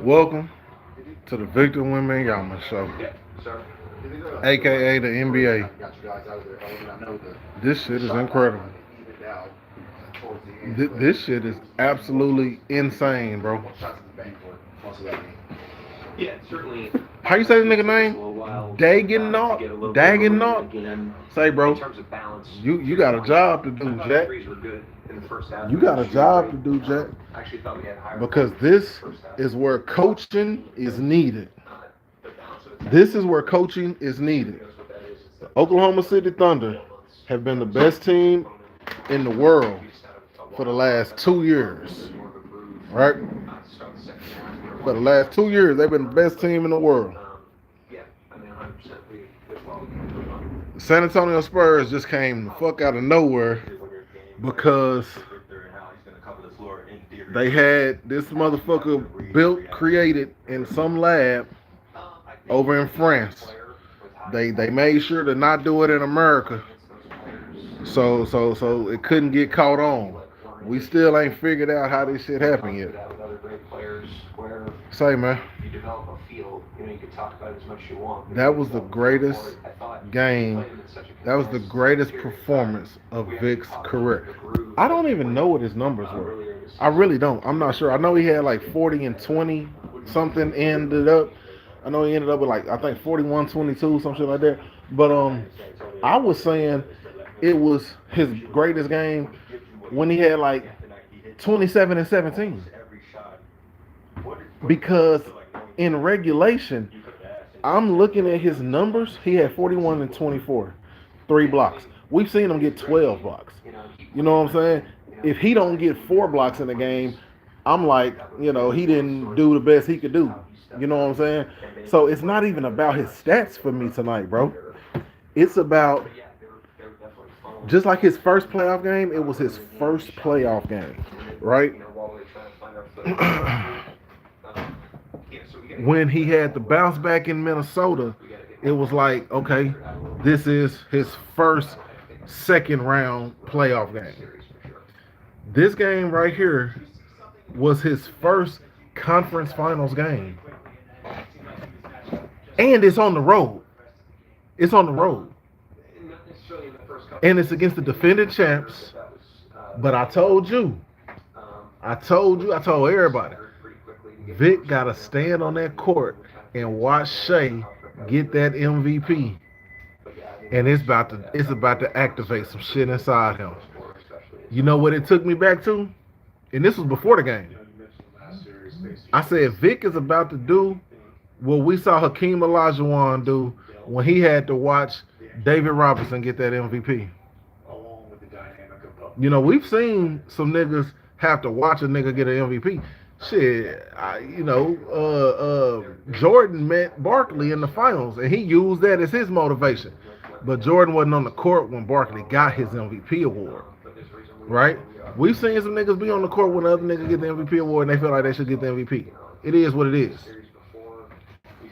Welcome to the Victor Wembanyama Show, aka the NBA. This shit is incredible. This shit is absolutely insane, bro. How you say this nigga name? Dagennaut? Dagennaut? Say, bro, you got a job to do, Jack. You got a job to do, Jack. Because this is where coaching is needed. This is where coaching is needed. The Oklahoma City Thunder have been the best team in the world for the last 2 years. Right? For the last 2 years, they've been the best team in the world. The San Antonio Spurs just came the fuck out of nowhere because they had this motherfucker built, created in some lab over in France. They made sure to not do it in America, so it couldn't get caught on. We still ain't figured out how this shit happened yet. Say, man. That was the greatest game. That was the greatest performance of Vic's career. I don't even know what his numbers were. I really don't. I'm not sure. I know he had like 40 and 20 something ended up. I know he ended up with like, I think 41, 22, some shit like that. But I was saying it was his greatest game when he had like 27 and 17. Because in regulation, I'm looking at his numbers. He had 41 and 24, 3 blocks. We've seen him get 12 blocks. You know what I'm saying? If he don't get 4 blocks in the game, I'm like, he didn't do the best he could do. You know what I'm saying? So it's not even about his stats for me tonight, bro. It's about, just like his first playoff game, it was his first playoff game, right? When he had the bounce back in Minnesota, it was like, okay, this is his first second round playoff game. This game right here was his first conference finals game. And it's on the road. It's on the road. And it's against the defending champs. But I told everybody, Vic got to stand on that court and watch Shea get that MVP. And it's about to activate some shit inside him. You know what it took me back to? And this was before the game. I said Vic is about to do what we saw Hakeem Olajuwon do when he had to watch David Robinson get that MVP. We've seen some niggas have to watch a nigga get an MVP. Shit, Jordan met Barkley in the finals, and he used that as his motivation. But Jordan wasn't on the court when Barkley got his MVP award, right? We've seen some niggas be on the court when the other niggas get the MVP award, and they feel like they should get the MVP. It is what it is.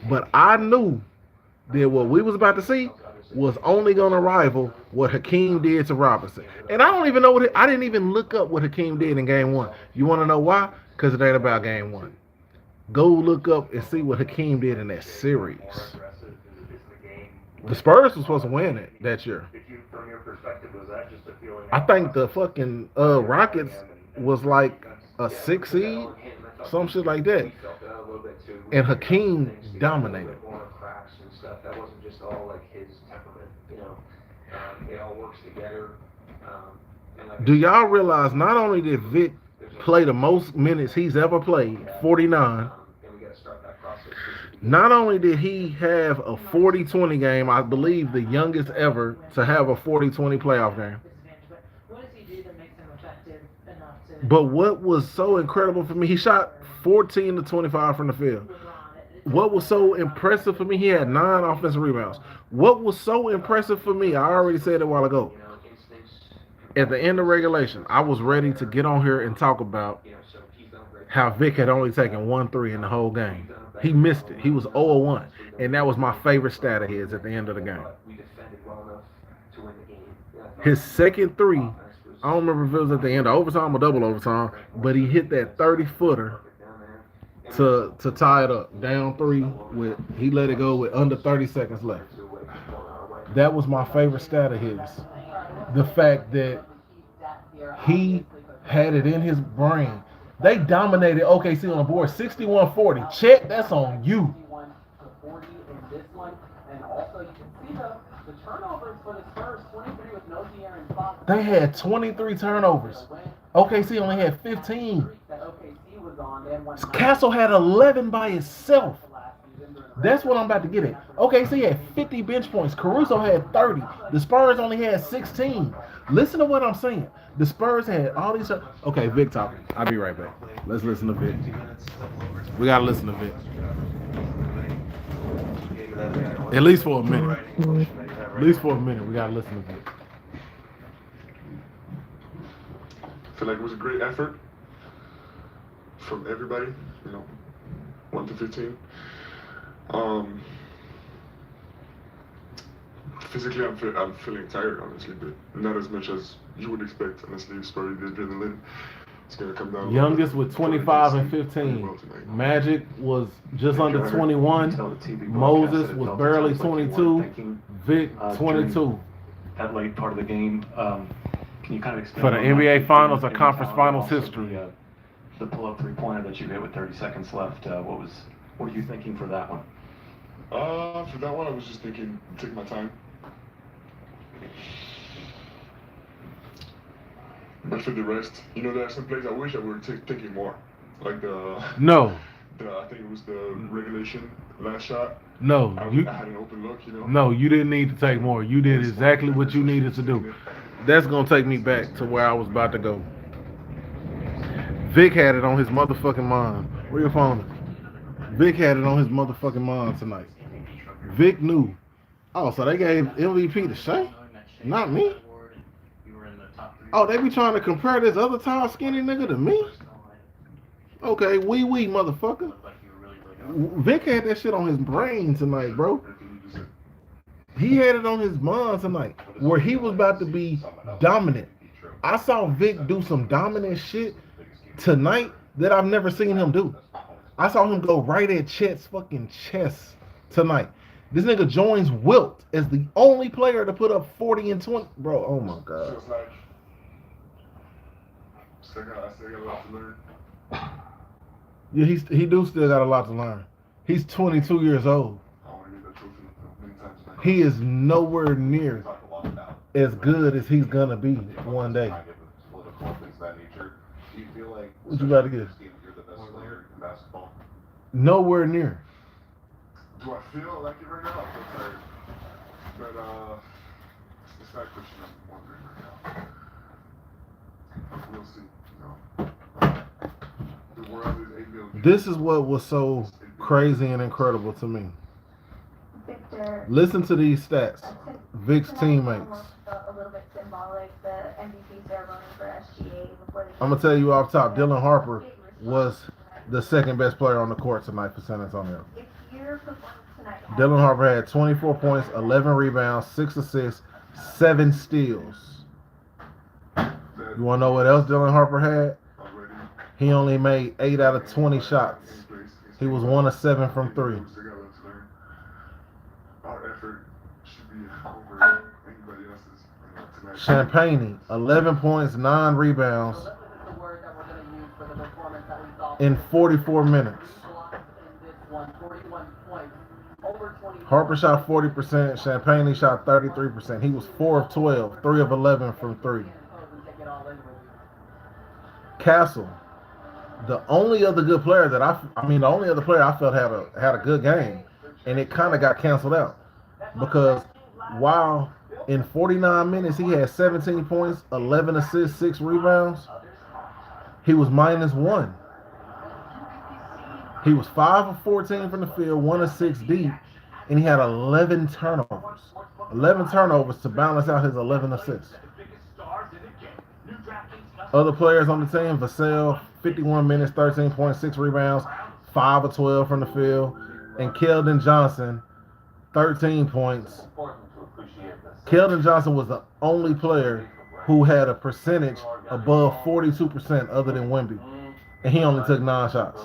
But I knew that what we was about to see was only going to rival what Hakeem did to Robinson. And I don't even know I didn't even look up what Hakeem did in game 1. You want to know why? Because it ain't about game 1. Go look up and see what Hakeem did in that series. The Spurs was supposed to win it that year. I think the fucking Rockets was like a 6 seed, some shit like that. And Hakeem dominated. Do y'all realize not only did Vic play the most minutes he's ever played, 49, not only did he have a 40-20 game, I believe the youngest ever to have a 40-20 playoff game. But what was so incredible for me, he shot 14 to 25 from the field. What was so impressive for me, he had 9 offensive rebounds. What was so impressive for me, I already said it a while ago. At the end of regulation, I was ready to get on here and talk about how Vic had only taken 1 3 in the whole game. He missed it. He was 0-1. And that was my favorite stat of his at the end of the game. His second 3, I don't remember if it was at the end of overtime or double overtime, but he hit that 30-footer to tie it up, down 3 with he let it go with under 30 seconds left. That was my favorite stat of his. The fact that he had it in his brain. They dominated OKC on the board 61-40. Chet, that's on you. They had 23 turnovers. OKC only had 15. Castle had 11 by itself. That's what I'm about to get at. OKC had 50 bench points. Caruso had 30. The Spurs only had 16. Listen to what I'm saying. The Spurs had all these. Okay, Vic talking. I'll be right back. Let's listen to Vic. We gotta listen to Vic. At least for a minute. At least for a minute, we gotta listen to Vic. I feel like it was a great effort from everybody, 1 to 15. Physically, I'm feeling tired, honestly, but not as much as you would expect. Honestly, it's probably the adrenaline. It's gonna come down. Youngest with 25 and 15. Magic was just under 21. Moses was barely 22. Vic 22. That late part of the game. Can you kind of explain for the NBA Finals or Conference Finals history? The pull-up three-pointer that you hit with 30 seconds left. What were you thinking for that one? For that one, I was just thinking, take my time. But for the rest, there are some plays I wish I were thinking more. Like No. I think it was the regulation last shot. No. I had an open look, No, you didn't need to take more. You did exactly what you needed to do. That's going to take me back to where I was about to go. Vic had it on his motherfucking mind. Where your phone is? Vic had it on his motherfucking mind tonight. Vic knew. Oh, so they gave MVP to Shea? Not me? Oh, they be trying to compare this other tall, skinny nigga to me? Okay, wee motherfucker. Vic had that shit on his brain tonight, bro. He had it on his mind tonight, where he was about to be dominant. I saw Vic do some dominant shit tonight that I've never seen him do. I saw him go right at Chet's fucking chest tonight. This nigga joins Wilt as the only player to put up 40 and 20. Bro, oh my God. I still got a lot to learn. Yeah, he do still got a lot to learn. He's 22 years old. He is nowhere near as good as he's gonna be one day. What you about to get? Nowhere near. Do I feel like it right now? But it's not pushing up one right now. We'll see. The world is 8 million. This is what was so crazy and incredible to me. Victor, listen to these stats. Vic's teammates. A little bit symbolic, the MVP ceremony for SGA before the I'm gonna tell you off top, Dylan Harper was the second best player on the court tonight for San Antonio. If your performance tonight Dylan Harper had 24 points, 11 rebounds, 6 assists, 7 steals. You wanna know what else Dylan Harper had? He only made 8 out of 20 shots. He was 1 of 7 from 3. Our effort should be over anybody else's tonight. Champagne, 11 points, 9 rebounds in 44 minutes. Harper shot 40%, Champagne shot 33%. He was 4 of 12, 3 of 11 from 3. Castle, the only other good player that the only other player I felt had a good game, and it kind of got canceled out because while in 49 minutes he had 17 points, 11 assists, 6 rebounds, he was -1. He was 5 of 14 from the field, 1 of 6 deep, and he had 11 turnovers. 11 turnovers to balance out his 11 assists. Other players on the team, Vassell, 51 minutes, 13 points, 6 rebounds, 5 of 12 from the field, and Keldon Johnson, 13 points. Keldon Johnson was the only player who had a percentage above 42% other than Wemby, and he only took 9 shots.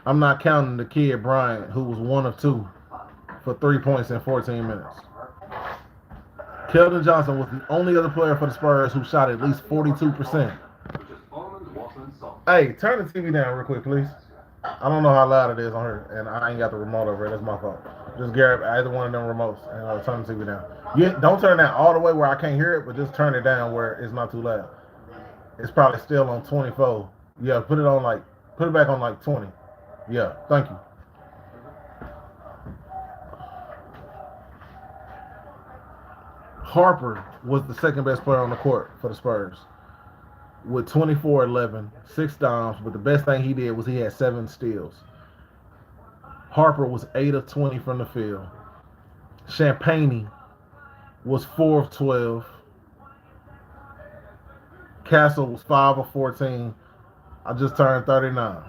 I'm not counting the kid Bryant, who was 1 of 2 for 3 points in 14 minutes. Keldon Johnson was the only other player for the Spurs who shot at least 42%. Hey, turn the TV down real quick, please. I don't know how loud it is on here, and I ain't got the remote over it. That's my fault. Just grab either one of them remotes and turn the TV down. You don't turn it down all the way where I can't hear it, but just turn it down where it's not too loud. It's probably still on 24. Yeah, put it back on like 20. Yeah, thank you. Harper was the second best player on the court for the Spurs with 24, 11, 6 dimes, but the best thing he did was he had 7 steals. Harper was 8 of 20 from the field. Champagnie was 4 of 12. Castle was 5 of 14. I just turned 39.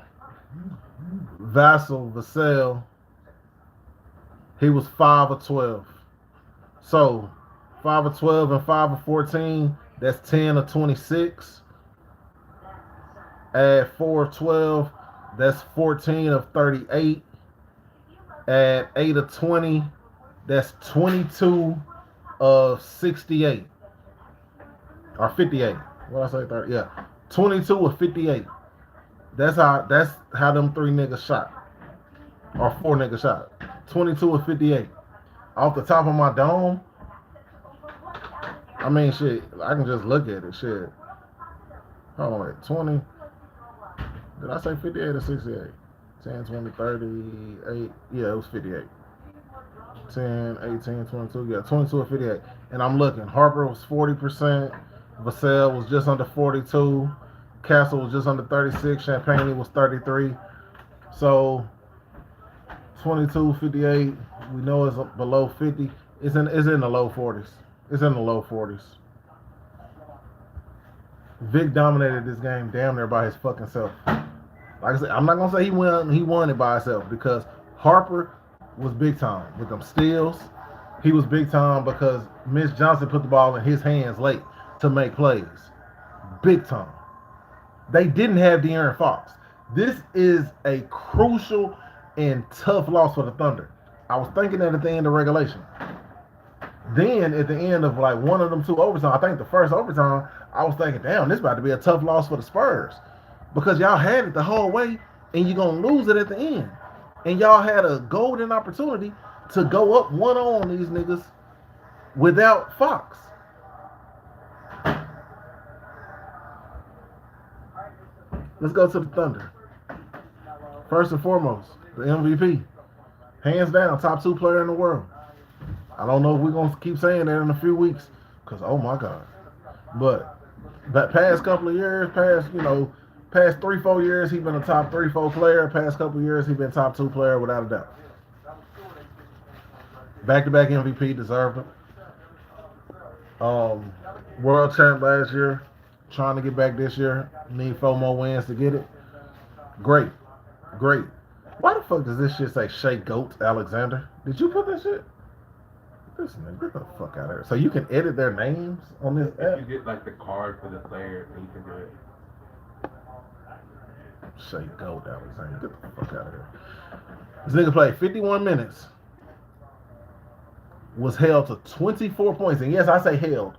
Vassell, he was 5 of 12. So 5 of 12 and 5 of 14, that's 10 of 26. Add 4 of 12, that's 14 of 38. Add 8 of 20, that's 22 of 68. Or 58. What did I say? 30? Yeah. 22 of 58. That's how them 3 niggas shot. Or 4 niggas shot. 22 of 58. Off the top of my dome, I mean, shit, I can just look at it, shit. Hold on, wait, 20. Did I say 58 or 68? 10, 20, 38. Yeah, it was 58. 10, 18, 22. Yeah, 22 or 58. And I'm looking. Harper was 40%. Vassell was just under 42. Castle was just under 36. Champagnie was 33. So 22, 58. We know it's below 50. It's in the low 40s. It's in the low 40s. Vic dominated this game damn near by his fucking self. Like I said, I'm not gonna say he won it by himself because Harper was big time with them steals. He was big time because Mitch Johnson put the ball in his hands late to make plays. Big time. They didn't have De'Aaron Fox. This is a crucial and tough loss for the Thunder. I was thinking that at the end of regulation. Then at the end of like one of them 2 overtime, I think the first overtime, I was thinking, damn, this about to be a tough loss for the Spurs. Because y'all had it the whole way and you're going to lose it at the end. And y'all had a golden opportunity to go up 1-0 on these niggas without Fox. Let's go to the Thunder. First and foremost, the MVP. Hands down, top 2 player in the world. I don't know if we're going to keep saying that in a few weeks because, oh my God. But that past couple of years, past 3-4 years, he's been a top 3-4 player. Past couple of years, he's been top 2 player without a doubt. Back-to-back MVP, deserved it. World champ last year, trying to get back this year. Need 4 more wins to get it. Great. Why the fuck does this shit say Shea Goat Alexander? Did you put that shit? This nigga, get the fuck out of here. So you can edit their names on this app? You get like the card for the player and you can do it. Shea Goat Alexander. Get the fuck out of here. This nigga played 51 minutes. Was held to 24 points. And yes, I say held.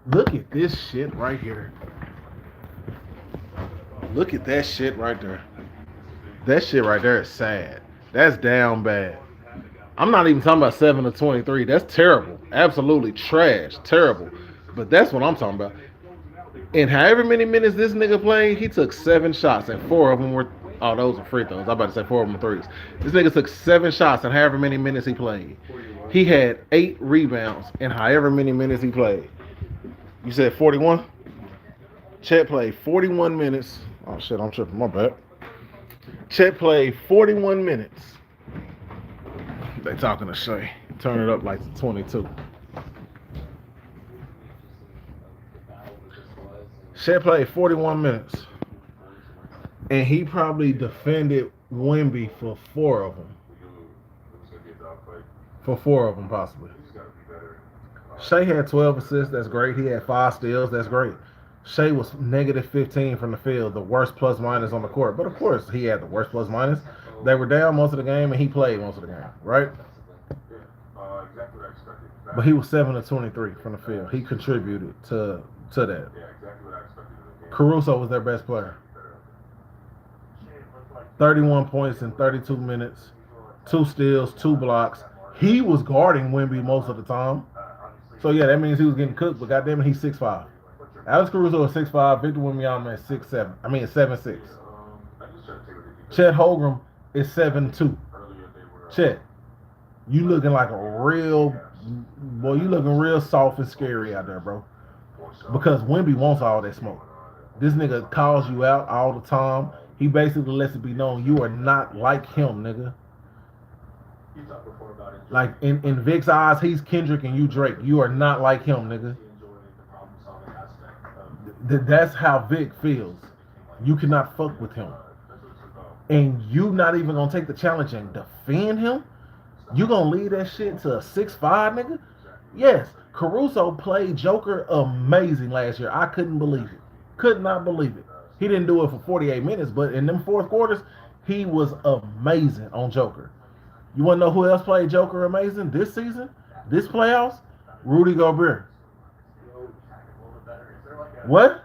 Look at this shit right here. Look at that shit right there. That shit right there is sad. That's down bad. I'm not even talking about 7 of 23. That's terrible. Absolutely trash. Terrible. But that's what I'm talking about. In however many minutes this nigga played, he took 7 shots and 4 of them were, oh, those are free throws. I'm about to say 4 of them threes. This nigga took 7 shots in however many minutes he played. He had 8 rebounds in however many minutes he played. You said 41? Chet played 41 minutes. Oh shit, I'm tripping. My bad. Chet played 41 minutes. They talking to Shea. Turn it up like 22. Shea played 41 minutes. And he probably defended Wemby for 4 of them. For 4 of them, possibly. Shea had 12 assists. That's great. He had 5 steals. That's great. Shea was negative 15 from the field, the worst plus minus on the court. But of course, he had the worst plus minus. They were down most of the game, and he played most of the game, right? Exactly what I expected. But he was 7 of 23 from the field. He contributed to that. Yeah, exactly what I expected. Caruso was their best player. 31 points in 32 minutes, 2 steals, 2 blocks. He was guarding Wemby most of the time. So yeah, that means he was getting cooked, but goddamn it, he's 6'5". Alex Caruso is 6'5", Victor Wembanyama is 6'7". I mean, 7'6". Chet Holmgren is 7'2". Chet, you looking like a real boy. You looking real soft and scary out there, bro. Because Wemby wants all that smoke. This nigga calls you out all the time. He basically lets it be known you are not like him, nigga. Like in Vic's eyes, he's Kendrick and you Drake. You are not like him, nigga. That's how Vic feels. You cannot fuck with him. And you not even gonna take the challenge and defend him? You gonna leave that shit to a 6'5", nigga? Yes, Caruso played Joker amazing last year. I couldn't believe it. Could not believe it. He didn't do it for 48 minutes, but in them fourth quarters, he was amazing on Joker. You want to know who else played Joker amazing this season? This playoffs? Rudy Gobert. What?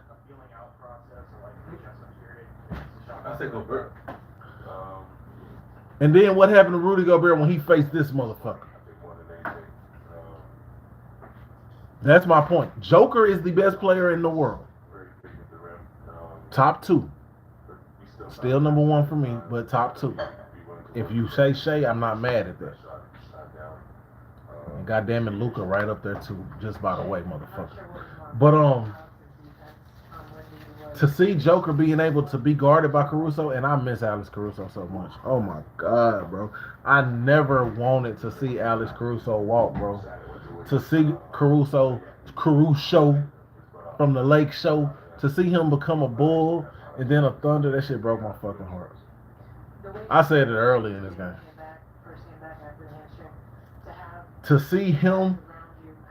I say Gobert. And then what happened to Rudy Gobert when he faced this motherfucker? That's my point. Joker is the best player in the world. Top 2. Still number 1 for me, but top 2. If you say Shea, I'm not mad at that. And goddamn it, Luka right up there too, just by the way, motherfucker. But to see Joker being able to be guarded by Caruso, and I miss Alex Caruso so much. Oh my God, bro. I never wanted to see Alex Caruso walk, bro. To see Caruso from the Lake Show, to see him become a Bull and then a Thunder, that shit broke my fucking heart. I said it early in this game. To see him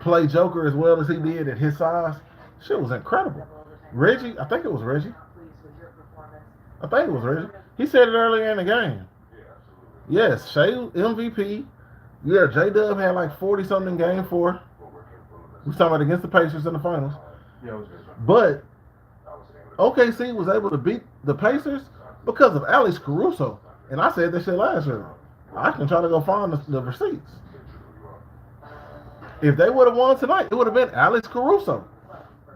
play Joker as well as he did at his size, shit was incredible. Reggie, I think it was Reggie. He said it earlier in the game. Yes, Shea MVP. Yeah, J-Dub had like 40-something game 4. We was talking about against the Pacers in the finals. But OKC was able to beat the Pacers because of Alex Caruso. And I said that shit last year. I can try to go find the receipts. If they would have won tonight, it would have been Alex Caruso.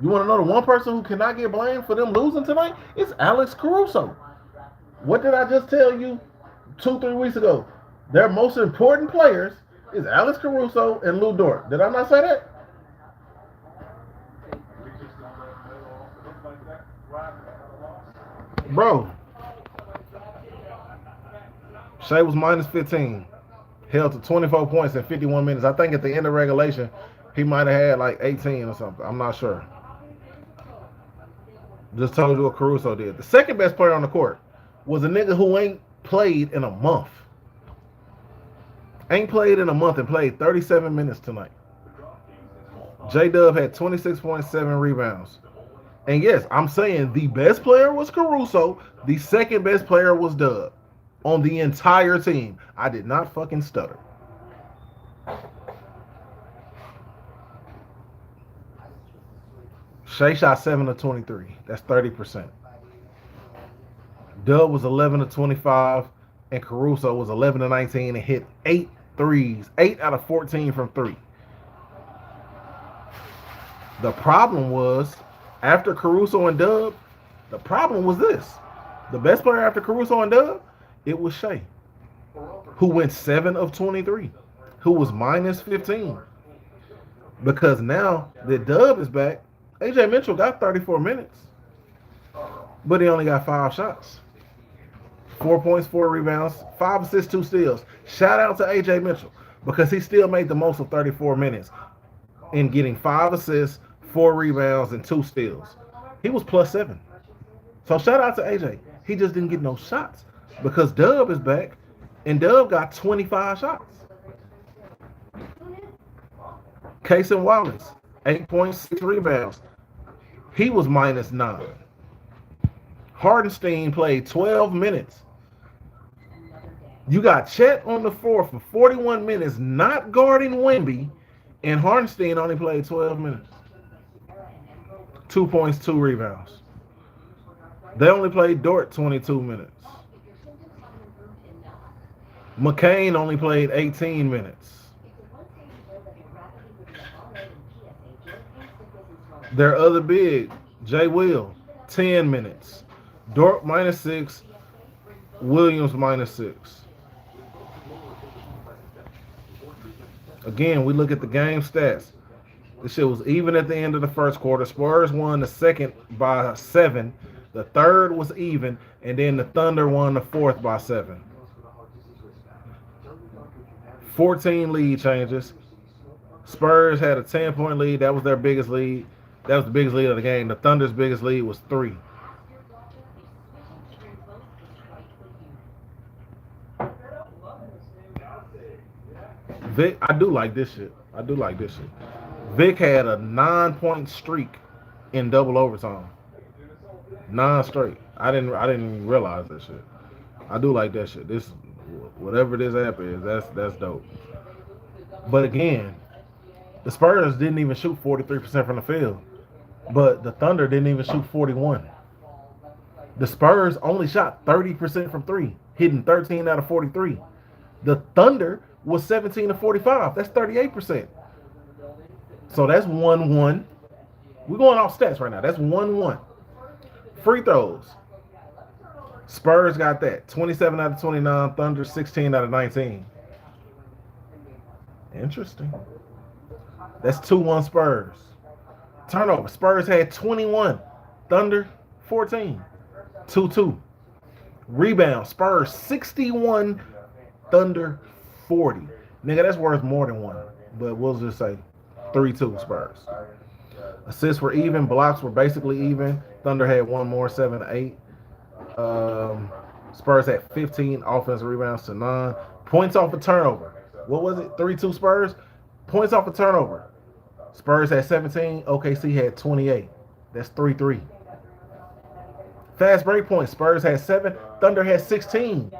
You want to know the one person who cannot get blamed for them losing tonight? It's Alex Caruso. What did I just tell you 2-3 weeks ago? Their most important players is Alex Caruso and Lou Dort. Did I not say that? Bro, Shea was minus 15. Held to 24 points in 51 minutes. I think at the end of regulation, he might have had like 18 or something. I'm not sure. Just told you what Caruso did. The second best player on the court was a nigga who ain't played in a month. Ain't played in a month and played 37 minutes tonight. J-Dub had 26.7 rebounds. And yes, I'm saying the best player was Caruso. The second best player was Dub. On the entire team. I did not fucking stutter. Shea shot 7 of 23. That's 30%. Dub was 11 of 25. And Caruso was 11 of 19 and hit 8 threes. 8 out of 14 from 3. The problem was, after Caruso and Dub, the problem was this. The best player after Caruso and Dub, it was Shea, who went 7 of 23, who was minus 15. Because now that Dub is back, AJ Mitchell got 34 minutes, but he only got 5 shots. 4 points, 4 rebounds, 5 assists, 2 steals. Shout out to AJ Mitchell because he still made the most of 34 minutes in getting 5 assists, 4 rebounds, and 2 steals. He was plus 7. So shout out to AJ. He just didn't get no shots because Dub is back and Dub got 25 shots. Casey Wallace, 8 points, 6 rebounds. He was -9. Hardenstein played 12 minutes. You got Chet on the floor for 41 minutes, not guarding Wemby, and Hardenstein only played 12 minutes. 2 points, 2 rebounds. They only played Dort 22 minutes. McCain only played 18 minutes. Their other big, Jay Will, 10 minutes. Dort -6, Williams -6. Again, we look at the game stats. This shit was even at the end of the first quarter. Spurs won the second by 7. The third was even, and then the Thunder won the fourth by 7. 14 lead changes. Spurs had a 10-point lead. That was their biggest lead. That was the biggest lead of the game. The Thunder's biggest lead was 3. Vic, I do like this shit. Vic had a 9-point streak in double overtime. 9 straight. I didn't even realize that shit. I do like that shit. This, whatever this app is, that's dope. But again, the Spurs didn't even shoot 43% from the field, but the Thunder didn't even shoot 41. The Spurs only shot 30% from 3, hitting 13 out of 43. The Thunder was 17 of 45. That's 38%. So that's 1-1. We're going off stats right now. That's 1-1. Free throws. Spurs got that. 27 out of 29. Thunder 16 out of 19. Interesting. That's 2-1 Spurs. Turnover. Spurs had 21. Thunder 14. 2-2. Rebound. Spurs 61. Thunder 40. Nigga, that's worth more than 1. But we'll just say 3-2 Spurs. Assists were even. Blocks were basically even. Thunder had 1 more, 7-8. Spurs had 15 offensive rebounds to 9. Points off a turnover. What was it? 3-2 Spurs? Points off a turnover. Spurs had 17. OKC had 28. That's 3-3. Fast break points. Spurs had 7. Thunder had 16.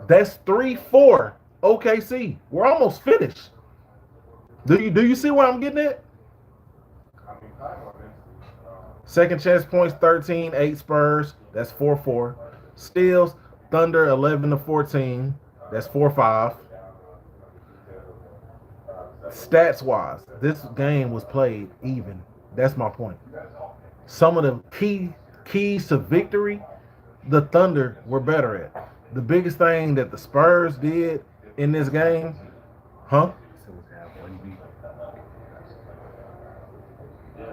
That's 3-4. OKC. We're almost finished. Do you see where I'm getting at? Second chance points 13-8 Spurs. That's 4-4. Steals Thunder 11-14. That's 4-5. Stats wise, this game was played even. That's my point. Some of the keys to victory, the Thunder were better at. The biggest thing that the Spurs did in this game,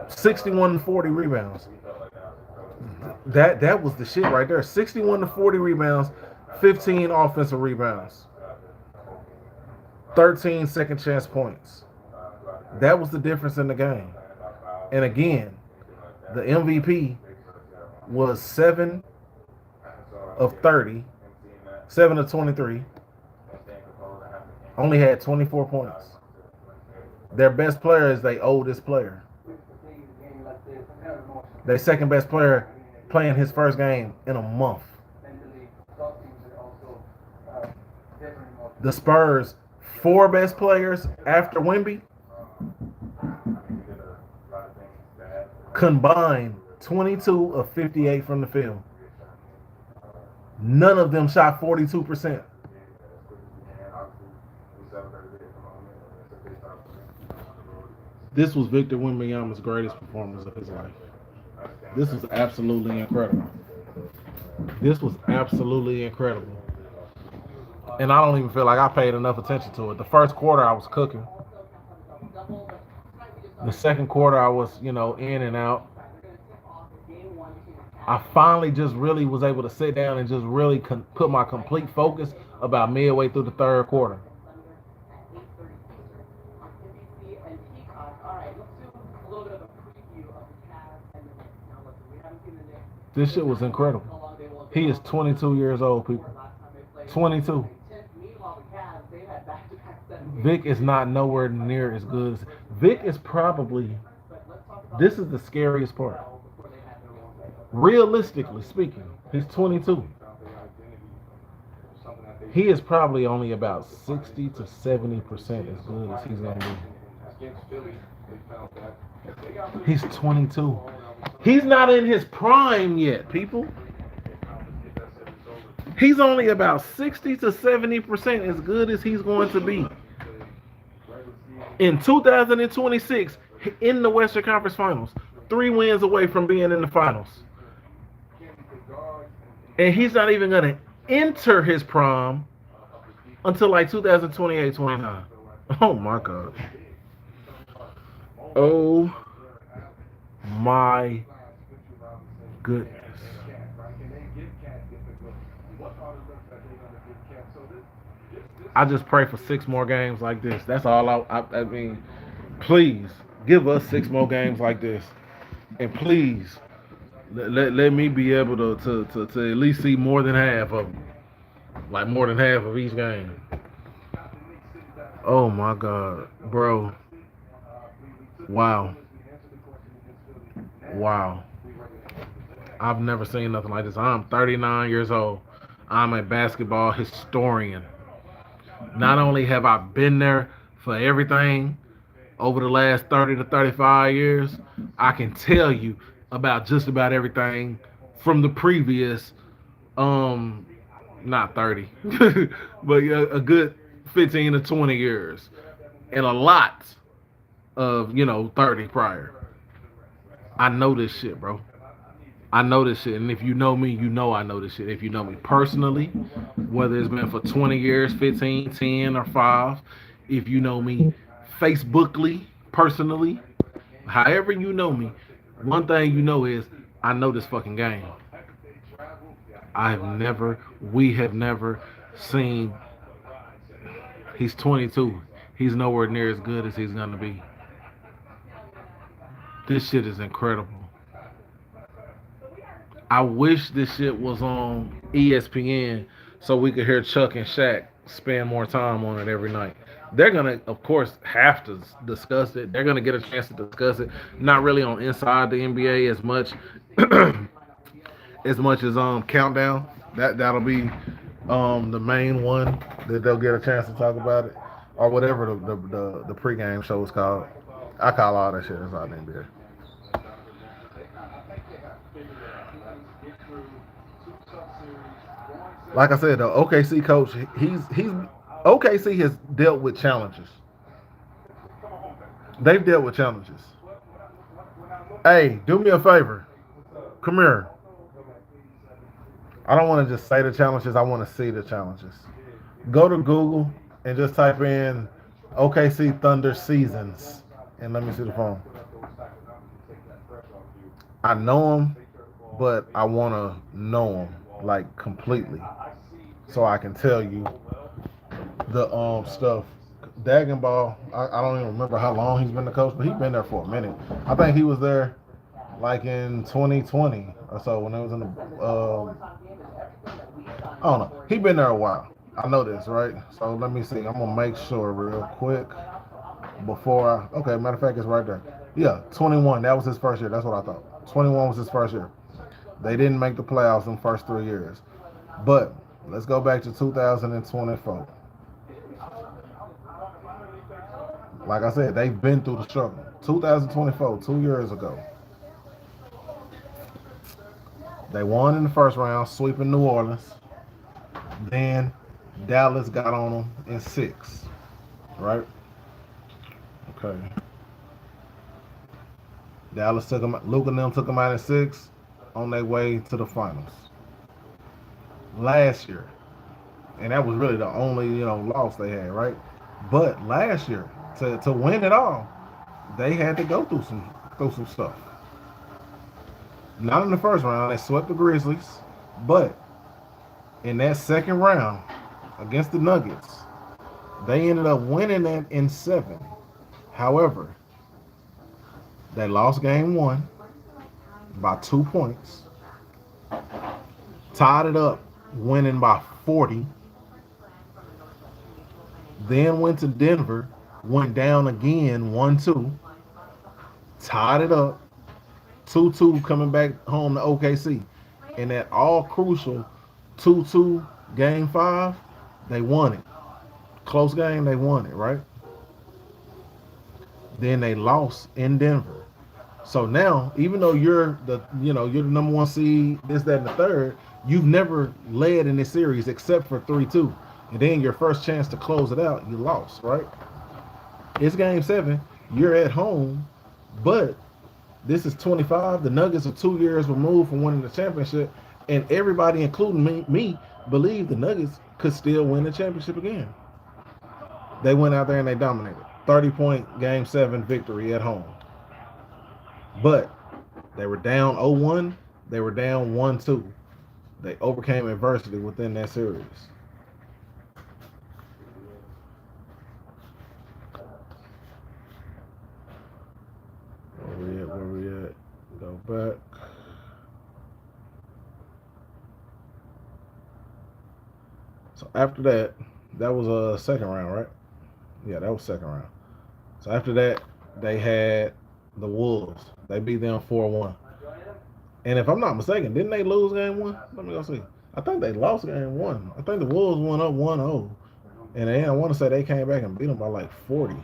61-40 rebounds. That was the shit right there. 61-40 rebounds, 15 offensive rebounds, 13 second chance points. That was the difference in the game. And again, the MVP was 7 of 30, 7 of 23. Only had 24 points. Their best player is their oldest player. Their second best player playing his first game in a month. The Spurs' 4 best players after Wemby combined 22 of 58 from the field. None of them shot 42%. This was Victor Wembanyama's greatest performance of his life. This was absolutely incredible. And I don't even feel like I paid enough attention to it. The first quarter I was cooking. The second quarter I was, in and out. I finally just really was able to sit down and just really put my complete focus about midway through the third quarter. This shit was incredible. He is 22 years old, people. 22. Vic is not nowhere near as good as... Vic is probably... This is the scariest part. Realistically speaking, he's 22. He is probably only about 60 to 70% as good as he's gonna be. He's 22. He's not in his prime yet, people. He's only about 60 to 70% as good as he's going to be. In 2026, in the Western Conference Finals, 3 wins away from being in the finals. And he's not even going to enter his prime until like 2028, 29. Oh my God. Oh my goodness. I just pray for 6 more games like this. That's all I mean, please give us 6 more games like this. And please let me be able to at least see more than half of them. Like more than half of each game. Oh my God, bro. Wow. Wow. I've never seen nothing like this. I'm 39 years old. I'm a basketball historian. Not only have I been there for everything over the last 30 to 35 years, I can tell you about just about everything from the previous, not 30, but a good 15 to 20 years. And a lot of, 30 prior. I know this shit, bro. I know this shit, and if you know me, you know I know this shit. If you know me personally, whether it's been for 20 years, 15, 10, or 5, if you know me Facebookly, personally, however you know me, one thing you know is I know this fucking game. We have never seen, he's 22. He's nowhere near as good as he's going to be. This shit is incredible. I wish this shit was on ESPN so we could hear Chuck and Shaq spend more time on it every night. They're going to, of course, have to discuss it. They're going to get a chance to discuss it. Not really on Inside the NBA as much as Countdown. That'll be the main one that they'll get a chance to talk about it. Or whatever the pregame show is called. I call all that shit Inside the NBA. Like I said, the OKC coach, he's OKC has dealt with challenges. They've dealt with challenges. Hey, do me a favor. Come here. I don't want to just say the challenges. I want to see the challenges. Go to Google and just type in OKC Thunder seasons. And let me see the phone. I know them, but I want to know them like completely, so I can tell you the stuff. Dagenball, I don't even remember how long he's been the coach, but he's been there for a minute. I think he was there like in 2020 or so when it was in the I don't know. He's been there a while. I know this, right? So let me see. I'm gonna make sure real quick before okay, matter of fact, it's right there. Yeah, 21. That was his first year. That's what I thought. 21 was his first year. They didn't make the playoffs in the first 3 years. But let's go back to 2024. Like I said, they've been through the struggle. 2024, 2 years ago. They won in the first round, sweeping New Orleans. Then Dallas got on them in 6. Right? Okay. Dallas took them, Luke and them took them out in 6 on their way to the finals. Last year. And that was really the only, loss they had, right? But last year, to win it all, they had to go through some stuff. Not in the first round, they swept the Grizzlies, but in that second round against the Nuggets, they ended up winning that in 7. However, they lost game 1 by 2 points, tied it up, winning by 40, then went to Denver, went down again 1-2, tied it up, 2-2 coming back home to OKC. And that all crucial 2-2 game 5, they won it. Close game, they won it, right? Then they lost in Denver. So now, even though you're the number 1 seed, this, that, and the third, you've never led in this series except for 3-2. And then your first chance to close it out, you lost, right? It's game 7. You're at home, but this is 25. The Nuggets are 2 years removed from winning the championship, and everybody, including me, believed the Nuggets could still win the championship again. They went out there and they dominated. 30-point game 7 victory at home. But they were down 0-1. They were down 1-2. They overcame adversity within that series. Where we at? Go back. So after that, that was a second round, right? Yeah, that was second round. So after that, they had the Wolves. They beat them 4-1. And if I'm not mistaken, didn't they lose game 1? Let me go see. I think they lost game 1. I think the Wolves went up 1-0. And then I want to say they came back and beat them by like 40.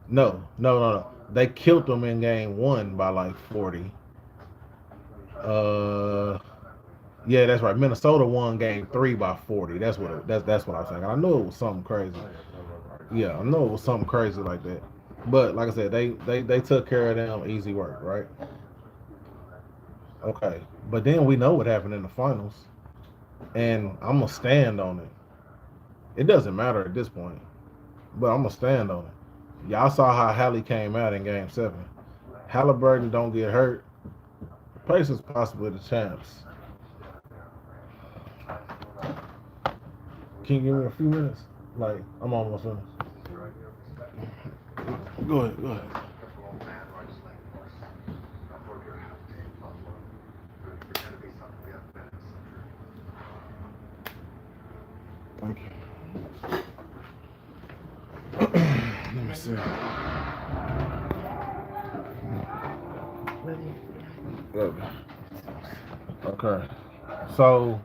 No. They killed them in game 1 by like 40. Yeah, that's right. Minnesota won game 3 by 40. That's what I was thinking. I knew it was something crazy. Yeah, I know it was something crazy like that. But like I said, they took care of them, easy work, right? Okay. But then we know what happened in the finals. And I'm gonna stand on it. It doesn't matter at this point. But I'm gonna stand on it. Y'all saw how Hallie came out in game 7. Halliburton don't get hurt. Pacers possibly the champs. Can you give me a few minutes? Like, I'm almost finished. Go ahead. Thank you. Let me see. Okay. So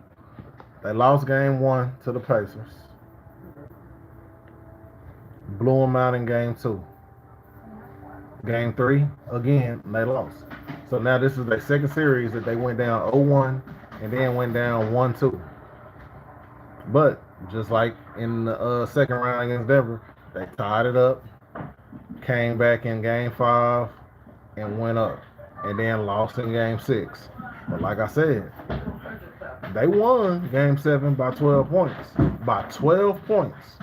they lost game 1 to the Pacers. Blew them out in game 2. Game 3, again, they lost. So now this is their second series that they went down 0-1 and then went down 1-2. But just like in the second round against Denver, they tied it up, came back in game 5 and went up, and then lost in game 6. But like I said, they won game 7 by 12 points. By 12 points.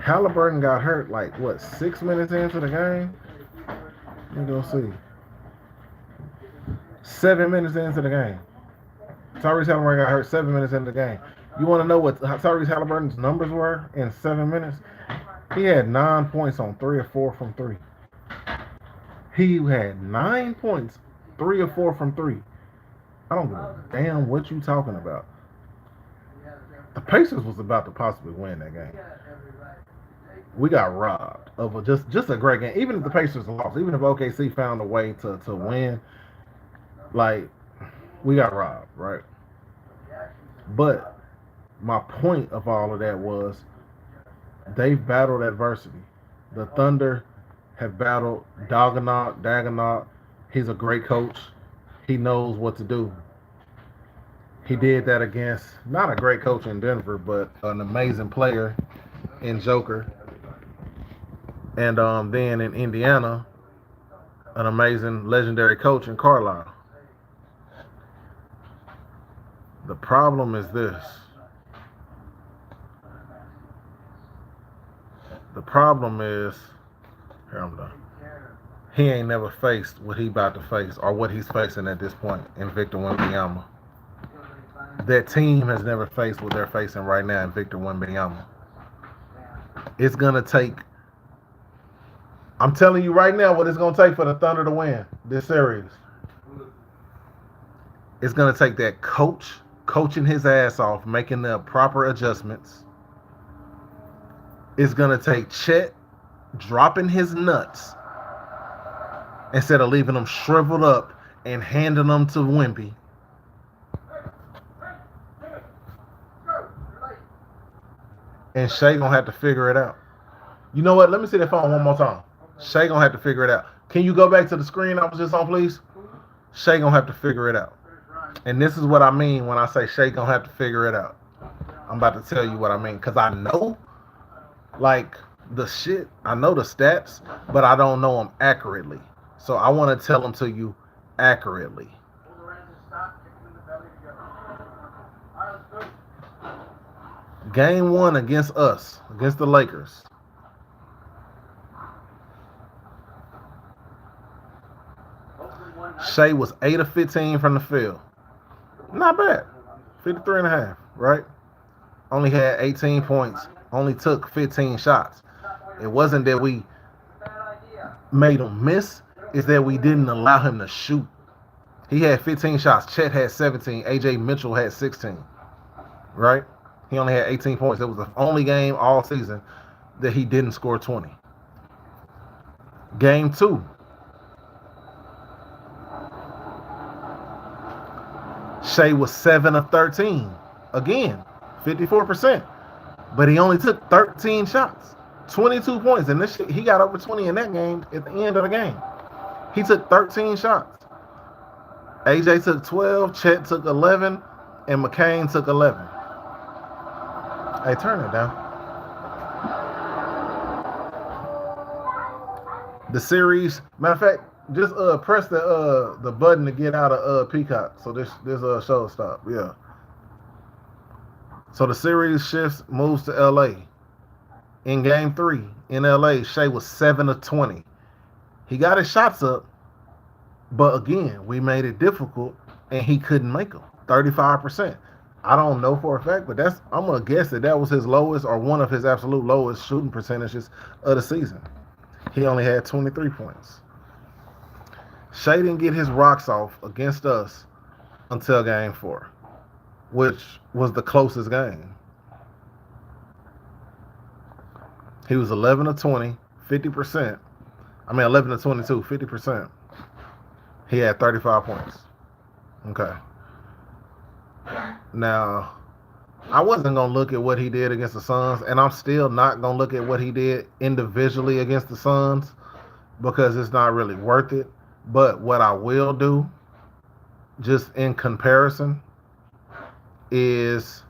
Halliburton got hurt like 6 minutes into the game? Let me go see. 7 minutes into the game. Tyrese Halliburton got hurt 7 minutes into the game. You want to know what Tyrese Halliburton's numbers were in 7 minutes? He had 9 points on 3 or 4 from 3. He had 9 points, 3 or 4 from 3. I don't give a damn what you talking about. The Pacers was about to possibly win that game. We got robbed of just a great game. Even if the Pacers lost, even if OKC found a way to win, like, we got robbed, right? But my point of all of that was they've battled adversity. The Thunder have battled Dagonaut. He's a great coach. He knows what to do. He did that against, not a great coach in Denver, but an amazing player in Joker. And then in Indiana, an amazing, legendary coach in Carlisle. The problem is this. The problem is, here I'm done. He ain't never faced what he about to face or what he's facing at this point in Victor Wembanyama. That team has never faced what they're facing right now in Victor Wembanyama. It's going to take, I'm telling you right now what it's going to take for the Thunder to win this series. It's going to take that coach coaching his ass off, making the proper adjustments. It's going to take Chet dropping his nuts instead of leaving them shriveled up and handing them to Wemby. And Shea gonna have to figure it out. You know what? Let me see that phone one more time. Shea gonna have to figure it out. Can you go back to the screen I was just on, please? Shea gonna have to figure it out. And this is what I mean when I say Shea gonna have to figure it out. I'm about to tell you what I mean. Because I know, like, the shit. I know the stats, but I don't know them accurately. So I want to tell them to you accurately. Game 1 against us, against the Lakers. Shea was 8 of 15 from the field. Not bad. 53.5, right? Only had 18 points. Only took 15 shots. It wasn't that we made him miss. It's that we didn't allow him to shoot. He had 15 shots. Chet had 17. AJ Mitchell had 16. Right? He only had 18 points. It was the only game all season that he didn't score 20. Game 2. Shea was 7 of 13. Again, 54%. But he only took 13 shots. 22 points. And this shit, he got over 20 in that game at the end of the game. He took 13 shots. AJ took 12, Chet took 11, and McCain took 11. Hey, turn it down. The series, matter of fact, just press the button to get out of Peacock. So this show stop. Yeah. So the series moves to LA. In game 3 in LA, Shea was 7 of 20. He got his shots up, but again, we made it difficult and he couldn't make them. 35%. I don't know for a fact, but I'm gonna guess that was his lowest or one of his absolute lowest shooting percentages of the season. He only had 23 points. Shea didn't get his rocks off against us until game 4, which was the closest game. He was 11 of 20, 50%. 11 of 22, 50%. He had 35 points. Okay. Now, I wasn't going to look at what he did against the Suns, and I'm still not going to look at what he did individually against the Suns because it's not really worth it. But what I will do, just in comparison, is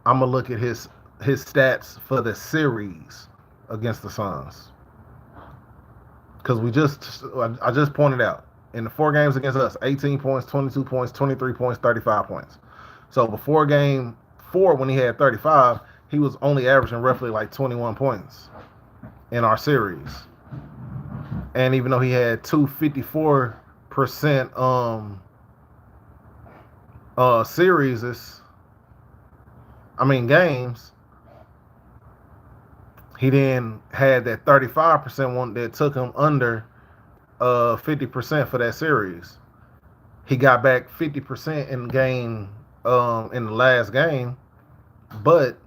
I'm going to look at his stats for the series against the Suns. Because I just pointed out, in the 4 games against us, 18 points, 22 points, 23 points, 35 points. So before game 4, when he had 35, he was only averaging roughly like 21 points in our series. And even though he had 54% games, he then had that 35% one that took him under 50% for that series. He got back 50% in the last game, but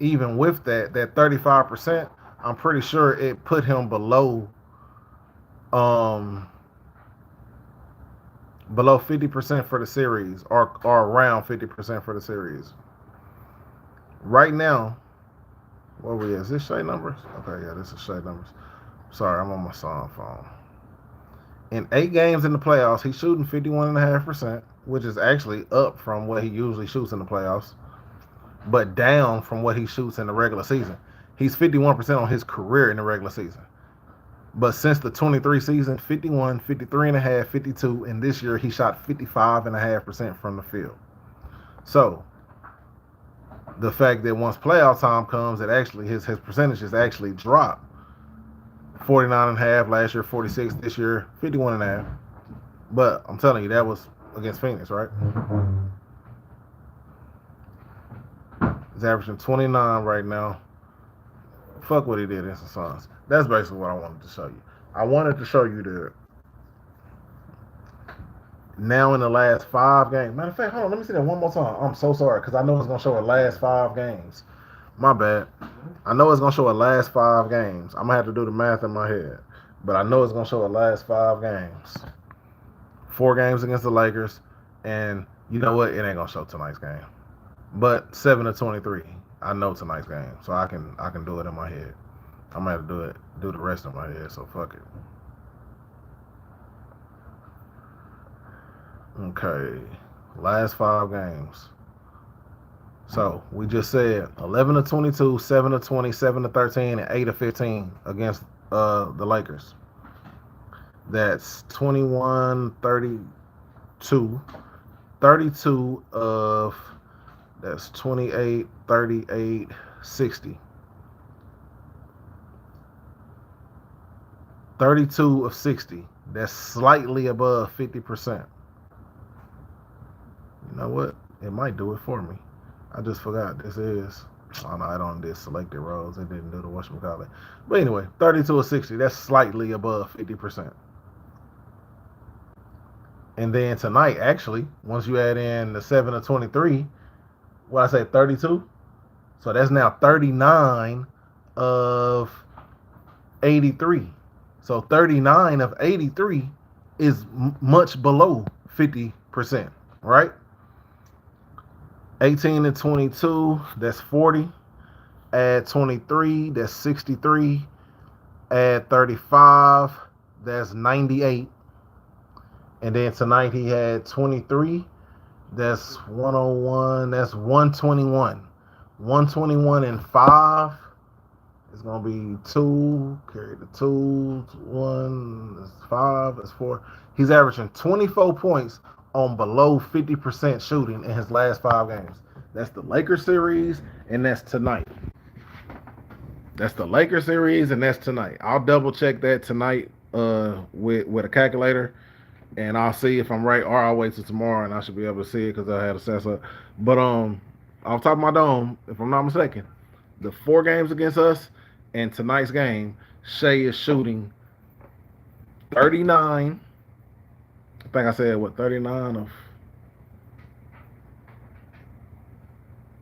even with that 35%, I'm pretty sure it put him below 50% for the series, or around 50% for the series. Right now, where we at? Is this Shea numbers? Okay, yeah, this is Shea numbers. Sorry, I'm on my song phone. In 8 games in the playoffs, he's shooting 51.5%, which is actually up from what he usually shoots in the playoffs, but down from what he shoots in the regular season. He's 51% on his career in the regular season. But since the 23 season, 51, 53.5, 52, and this year he shot 55.5% from the field. So the fact that once playoff time comes, that actually his percentages actually drop. 49.5 last year, 46 this year, 51.5. But I'm telling you, that was against Phoenix, right? He's averaging 29 right now. Fuck what he did against the Suns. That's basically what I wanted to show you. I wanted to show you that now in the last 5 games. Matter of fact, hold on, let me see that one more time. I'm so sorry, because I know it's going to show the last 5 games. My bad. I know it's going to show the last 5 games. I'm going to have to do the math in my head. but I know it's gonna show the last 5 games. 4 games against the Lakers, and you know what? It ain't gonna show tonight's game. But 7 to 23, I know tonight's game, so I can do it in my head. I'm gonna have to do the rest in my head. So fuck it. Okay, last 5 games. So we just said 11 to 22, 7 to 20, 7 to 13, and 8 to 15 against the Lakers. That's 21, 32, 32 of that's 28, 38, 60. 32 of 60. That's slightly above 50%. You know what? It might do it for me. I just forgot this is. Oh no, I don't did selected rows. It didn't do the whatchamacallit. But anyway, 32 of 60. That's slightly above 50%. And then tonight, actually, once you add in the 7 of 23, what I say, 32? So that's now 39 of 83. So 39 of 83 is much below 50%, right? 18 to 22, that's 40. Add 23, that's 63. Add 35, that's 98. And then tonight he had 23, that's 101, that's 121. 121 and 5 is going to be 2, carry the 2, 1, that's 5, that's 4. He's averaging 24 points on below 50% shooting in his last 5 games. That's the Lakers series, and that's tonight. That's the Lakers series, and that's tonight. I'll double check that tonight with a calculator, and I'll see if I'm right, or I'll wait till tomorrow, and I should be able to see it because I had a sense of. But off top of my dome, if I'm not mistaken, the 4 games against us and tonight's game, Shai is shooting 39. I think I said, 39 of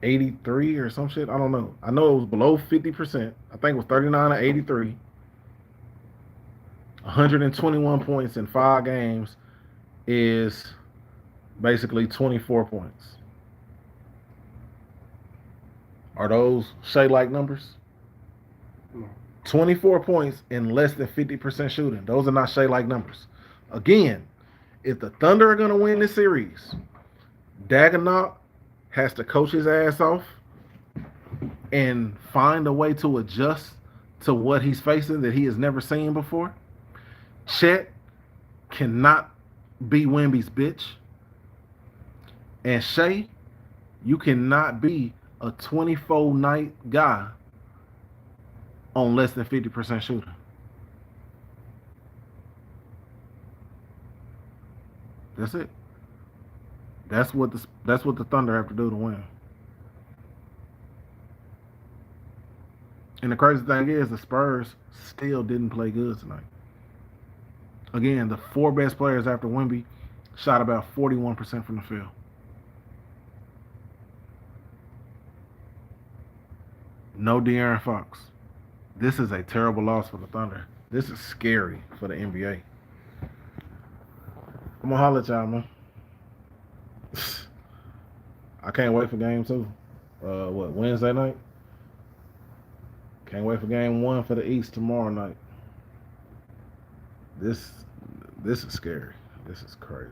83 or some shit. I don't know. I know it was below 50%. I think it was 39 or 83. 121 points in 5 games is basically 24 points. Are those Shai-like numbers? No. 24 points in less than 50% shooting. Those are not Shai-like numbers. Again, if the Thunder are going to win this series, Daigneault has to coach his ass off and find a way to adjust to what he's facing that he has never seen before. Chet cannot be Wemby's bitch. And Shai, you cannot be a 24-night guy on less than 50% shooting. That's it. That's what the Thunder have to do to win. And the crazy thing is the Spurs still didn't play good tonight. Again, the 4 best players after Wemby shot about 41% from the field. No De'Aaron Fox. This is a terrible loss for the Thunder. This is scary for the NBA. I'm going to holler at y'all, man. I can't wait for game 2. Wednesday night? Can't wait for game 1 for the East tomorrow night. This is scary. This is crazy.